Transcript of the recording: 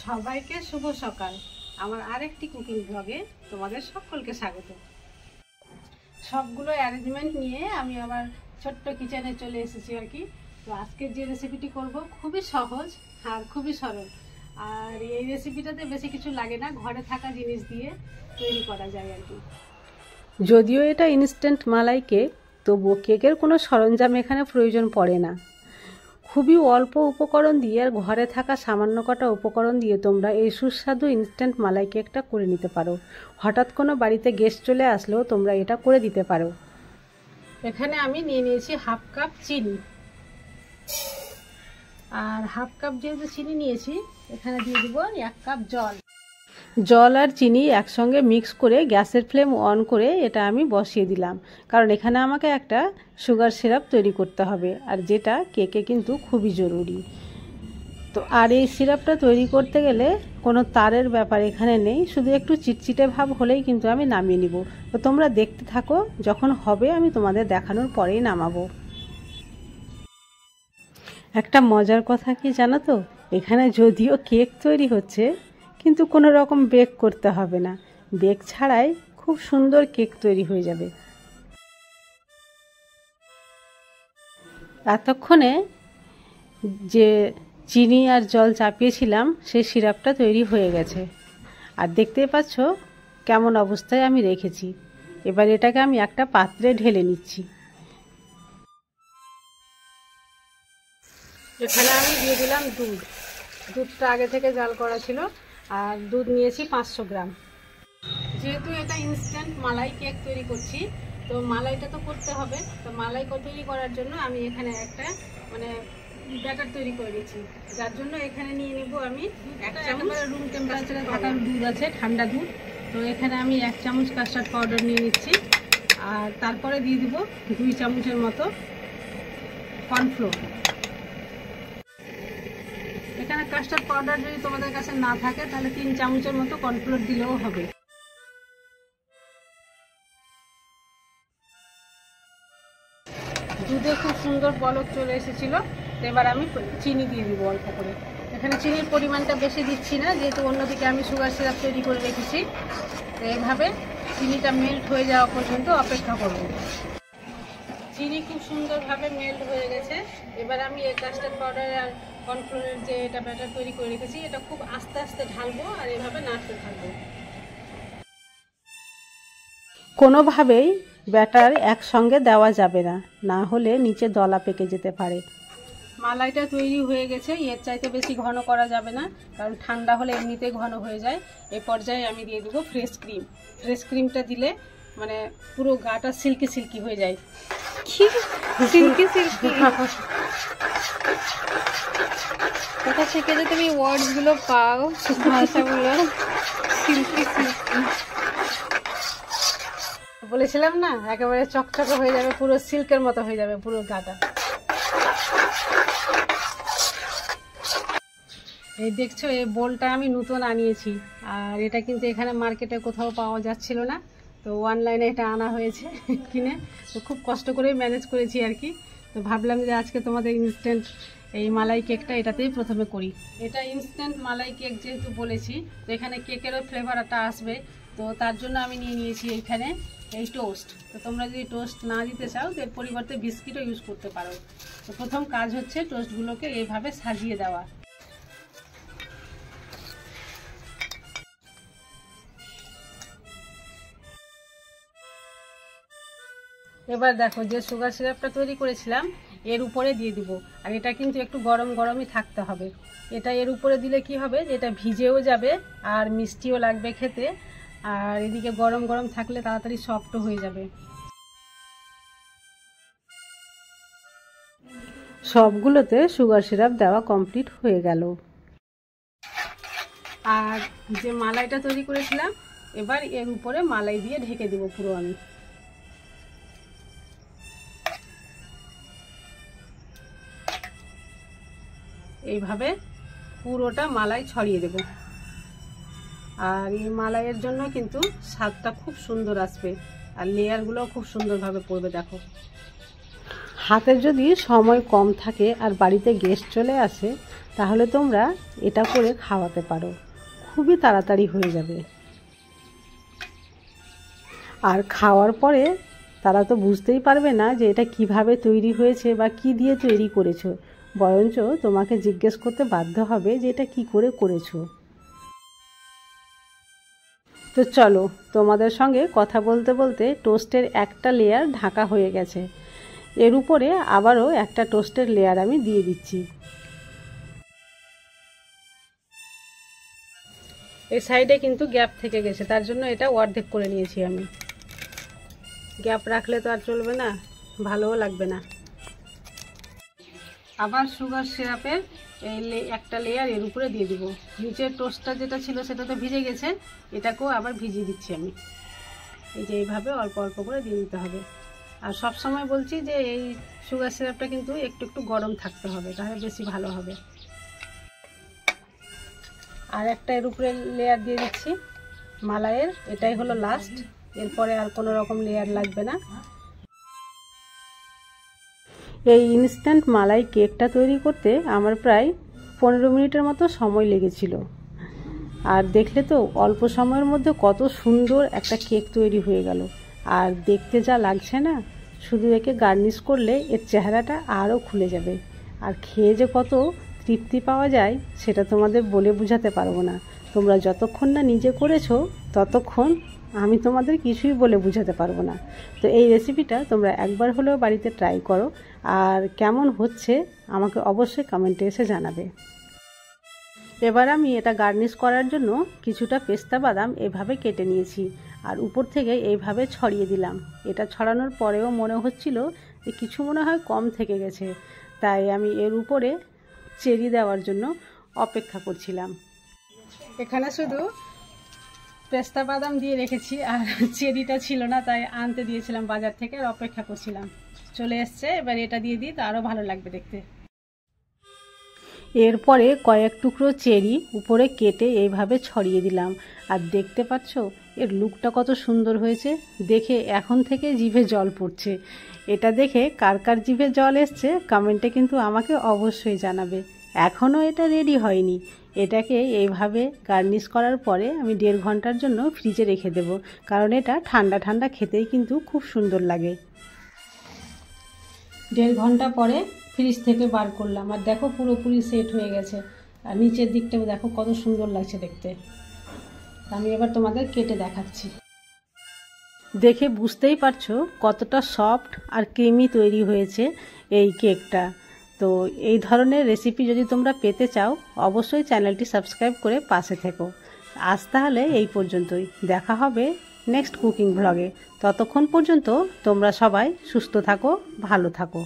সবাইকে শুভ সকাল। আমার আরেকটি কুকিং ব্লগে তোমাদের সকলকে স্বাগত। সবগুলো অ্যারেঞ্জমেন্ট নিয়ে আমি আবার ছোট্ট কিচেনে চলে এসেছি আর কি। তো আজকের যে রেসিপিটি করব খুবই সহজ আর খুবই সরল, আর এই রেসিপিটাতে বেশি কিছু লাগে না, ঘরে থাকা জিনিস দিয়ে তৈরি করা যায় আর কি। যদিও এটা ইনস্ট্যান্ট মালাই কেক, তবুও কেকের কোনো সরঞ্জাম এখানে প্রয়োজন পড়ে না। খুবই অল্প উপকরণ দিয়ে আর ঘরে থাকা সামান্য কটা উপকরণ দিয়ে তোমরা এই সুস্বাদু ইনস্ট্যান্ট মালাই কেকটা করে নিতে পারো। হঠাৎ কোনো বাড়িতে গেস্ট চলে আসলেও তোমরা এটা করে দিতে পারো। এখানে আমি নিয়ে নিয়েছি হাফ কাপ চিনি, আর হাফ কাপ যেহেতু চিনি নিয়েছি এখানে দিয়ে দিব 1 কাপ জল। জল আর চিনি একসঙ্গে মিক্স করে গ্যাসের ফ্লেম অন করে এটা আমি বসিয়ে দিলাম, কারণ এখানে আমাকে একটা সুগার সিরাপ তৈরি করতে হবে, আর যেটা কেকে কিন্তু খুবই জরুরি। তো আর এই সিরাপটা তৈরি করতে গেলে কোনো তারের ব্যাপার এখানে নেই, শুধু একটু চিটচিটে ভাব হলেই কিন্তু আমি নামিয়ে নিব। তো তোমরা দেখতে থাকো, যখন হবে আমি তোমাদের দেখানোর পরেই নামাবো। একটা মজার কথা কি জানো তো, এখানে যদিও কেক তৈরি হচ্ছে কিন্তু কোনো রকম বেক করতে হবে না, বেক ছাড়াই খুব সুন্দর কেক তৈরি হয়ে যাবে। এতক্ষণে যে চিনি আর জল চাপিয়েছিলাম সেই সিরাপটা তৈরি হয়ে গেছে, আর দেখতেই পাচ্ছ কেমন অবস্থায় আমি রেখেছি। এবার এটাকে আমি একটা পাত্রে ঢেলে নিচ্ছি। এখানে আমি দিয়ে দিলাম দুধ। দুধটা আগে থেকে জাল করা ছিল, আর দুধ নিয়েছি 500 গ্রাম। যেহেতু এটা ইনস্ট্যান্ট মালাই কেক তৈরি করছি, তো মালাইটা তো করতে হবে। তো মালাই তৈরি করার জন্য আমি এখানে একটা ব্যাটার তৈরি করে দিচ্ছি, যার জন্য এখানে নিয়ে নিব আমি 1 চামচ রুম টেম্পারেচারে থাকা দুধ আছে, ঠান্ডা দুধ। তো এখানে আমি 1 চামচ কাস্টার্ড পাউডার নিয়ে নিচ্ছি, আর তারপরে দিয়ে দিব 2 চামচের মতো কর্নফ্লোর। এখানে কাস্টার্ড পাউডার যদি তোমাদের কাছে না থাকে তাহলে 3 চামচের মতো কর্নফ্লোর দিলেও হবে। দুধে খুব সুন্দর বলক চলে এসেছিল। এবার আমি চিনি দিয়ে দিব অল্প করে। এখানে চিনির পরিমাণটা বেশি দিচ্ছি না, যেহেতু অন্যদিকে আমি সুগার সিরাপ তৈরি করে রেখেছি। তো এইভাবে চিনিটা মেল্ট হয়ে যাওয়া পর্যন্ত অপেক্ষা করব। চিনি খুব সুন্দরভাবে মেল্ট হয়ে গেছে। এবার আমি এই কাস্টার্ড পাউডার আর কর্নফ্লোরের যে এটা ব্যাটার তৈরি করে রেখেছি, এটা খুব আস্তে আস্তে ঢালবো আর এভাবে নাড়তে থাকবো। কোনোভাবেই ব্যাটার একসঙ্গে দেওয়া যাবে না, না হলে নিচে দলা পেকে যেতে পারে। মালাইটা তৈরি হয়ে গেছে, এর চাইতে বেশি ঘন করা যাবে না, কারণ ঠান্ডা হলে এমনিতেই ঘন হয়ে যায়। এই পর্যায়ে আমি দিয়ে দেবো ফ্রেশ ক্রিম। ফ্রেশ ক্রিমটা দিলে পুরো গাটা সিল্কি সিল্কি হয়ে যায়। কি সিল্কি সিল্কি? কোথা থেকে যে তুমি ওয়ার্ডস গুলো পাও, ভাষাগুলো সিল্কি সিল্কি। বলেছিলাম না, একেবারে চকচকে হয়ে যাবে, পুরো সিল্কের মতো হয়ে যাবে পুরো গাটা। এই দেখছো, এই বোলটা আমি নতুন আনিয়েছি, আর এটা কিন্তু এখানে মার্কেটে কোথাও পাওয়া যাচ্ছিল না। তো অনলাইনে এটা আনা হয়েছে কিনে। তো খুব কষ্ট করে ম্যানেজ করেছি আর কি। তো ভাবলাম যে আজকে তোমাদের ইনস্ট্যান্ট এই মালাই কেকটা এটাতেই প্রথমে করি। এটা ইনস্ট্যান্ট মালাই কেক যেহেতু বলেছি, তো এখানে কেকেরও ফ্লেভারটা আসবে। তো তার জন্য আমি নিয়ে নিয়েছি এখানে এই টোস্ট। তো তোমরা যদি টোস্ট না দিতে চাও তো এর পরিবর্তে বিস্কিটও ইউজ করতে পারো। তো প্রথম কাজ হচ্ছে টোস্টগুলোকে এইভাবে সাজিয়ে দেওয়া। এবার দেখো, যে সুগার সিরাপটা তৈরি করেছিলাম এর উপরে দিয়ে দিব, আর এটা কিন্তু একটু গরম গরমই থাকতে হবে। এটা এর উপরে দিলে কি হবে, এটা ভিজেও যাবে আর মিষ্টিও লাগবে খেতে, আর এদিকে গরম গরম থাকলে তাড়াতাড়ি সফটও হয়ে যাবে। সবগুলোতে সুগার সিরাপ দেওয়া কমপ্লিট হয়ে গেল। আর যে মালাইটা তৈরি করেছিলাম, এবার এর উপরে মালাই দিয়ে ঢেকে দিব পুরো আমি। এইভাবে পুরোটা মালাই ছড়িয়ে দেব। আর এই মালাইয়ের জন্য কিন্তু স্বাদটা খুব সুন্দর আসবে, আর লেয়ারগুলো খুব সুন্দরভাবে পড়বে। দেখো, হাতে যদি সময় কম থাকে আর বাড়িতে গেস্ট চলে আসে, তাহলে তোমরা এটা করে খাওয়াতে পারো, খুবই তাড়াতাড়ি হয়ে যাবে। আর খাওয়ার পরে তারা তো বুঝতেই পারবে না যে এটা কিভাবে তৈরি হয়েছে বা কি দিয়ে তৈরি করেছো, বরঞ্চ তোমাকে জিজ্ঞেস করতে বাধ্য হবে যে এটা কি করে করেছো। তো চলো, তোমাদের সঙ্গে কথা বলতে বলতে টোস্টের একটা লেয়ার ঢাকা হয়ে গেছে, এর উপরে আবারও একটা টোস্টের লেয়ার আমি দিয়ে দিচ্ছি। এই সাইডে কিন্তু গ্যাপ থেকে গেছে, তার জন্য এটা অর্ধেক করে নিয়েছি আমি। গ্যাপ রাখলে তো আর চলবে না, ভালোও লাগবে না। আবার সুগার সিরাপের একটা লেয়ার এর উপরে দিয়ে দিব। নিচের টোস্টটা যেটা ছিল সেটা তো ভিজে গেছে, এটাকেও আবার ভিজিয়ে দিচ্ছি আমি। এই যে এইভাবে অল্প অল্প করে দিয়ে দিতে হবে। আর সব সময় বলছি যে এই সুগার সিরাপটা কিন্তু একটু একটু গরম থাকতে হবে, তাহলে বেশি ভালো হবে। আর একটা এর উপরে লেয়ার দিয়ে দিচ্ছি মালাইয়ের, এটাই হলো লাস্ট, এরপরে আর কোনো রকম লেয়ার লাগবে না। এই ইনস্ট্যান্ট মালাই কেকটা তৈরি করতে আমার প্রায় 15 মিনিটের মতো সময় লেগেছিল। আর দেখলে তো অল্প সময়ের মধ্যে কত সুন্দর একটা কেক তৈরি হয়ে গেল। আর দেখতে যা লাগছে না, শুধু একে গার্নিশ করলে এর চেহারাটা আরও খুলে যাবে। আর খেয়ে যে কত তৃপ্তি পাওয়া যায় সেটা তোমাদের বলে বোঝাতে পারবো না। তোমরা যতক্ষণ না নিজে করেছো ততক্ষণ আমি তোমাদের কিছুই বলে বোঝাতে পারবো না। তো এই রেসিপিটা তোমরা একবার হলেও বাড়িতে ট্রাই করো, আর কেমন হচ্ছে আমাকে অবশ্যই কমেন্টে এসে জানাবে। এবার আমি এটা গার্নিশ করার জন্য কিছুটা পেস্তা বাদাম এভাবে কেটে নিয়েছি, আর উপর থেকে এইভাবে ছড়িয়ে দিলাম। এটা ছড়ানোর পরেও মনে হচ্ছিল যে কিছু মনে হয় কম থেকে গেছে, তাই আমি এর উপরে চেরি দেওয়ার জন্য অপেক্ষা করছিলাম। এখানে শুধু পেস্তা বাদাম দিয়ে রেখেছি, আর চেরিটা ছিল না, তাই আনতে দিয়েছিলাম বাজার থেকে, আর অপেক্ষা করছিলাম। চলে এসছে, এবার এটা দিয়ে দিই তো আরও ভালো লাগবে দেখতে। এরপরে কয়েক টুকরো চেরি উপরে কেটে এইভাবে ছড়িয়ে দিলাম। আর দেখতে পাচ্ছ এর লুকটা কত সুন্দর হয়েছে, দেখে এখন থেকে জিভে জল পড়ছে। এটা দেখে কার কার জিভে জল এসছে কমেন্টে কিন্তু আমাকে অবশ্যই জানাবে। এখনও এটা রেডি হয়নি, এটাকে এইভাবে গার্নিশ করার পরে আমি 1.5 ঘন্টার জন্য ফ্রিজে রেখে দেব, কারণ এটা ঠান্ডা ঠান্ডা খেতেই কিন্তু খুব সুন্দর লাগে। 1.5 ঘন্টা পরে ফ্রিজ থেকে বার করলাম, আর দেখো পুরোপুরি সেট হয়ে গেছে। আর নিচের দিকটাও দেখো কত সুন্দর লাগছে দেখতে। আমি এবার তোমাদের কেটে দেখাচ্ছি। দেখে বুঝতেই পারছো কতটা সফট আর ক্রিমি তৈরি হয়েছে এই কেকটা। তো এই ধরনের রেসিপি যদি তোমরা পেতে চাও অবশ্যই চ্যানেলটি সাবস্ক্রাইব করে পাশে থেকো। আজ তাহলে এই পর্যন্তই, দেখা হবে নেক্সট কুকিং ব্লগে। ততক্ষণ পর্যন্ত তোমরা সবাই সুস্থ থাকো, ভালো থাকো।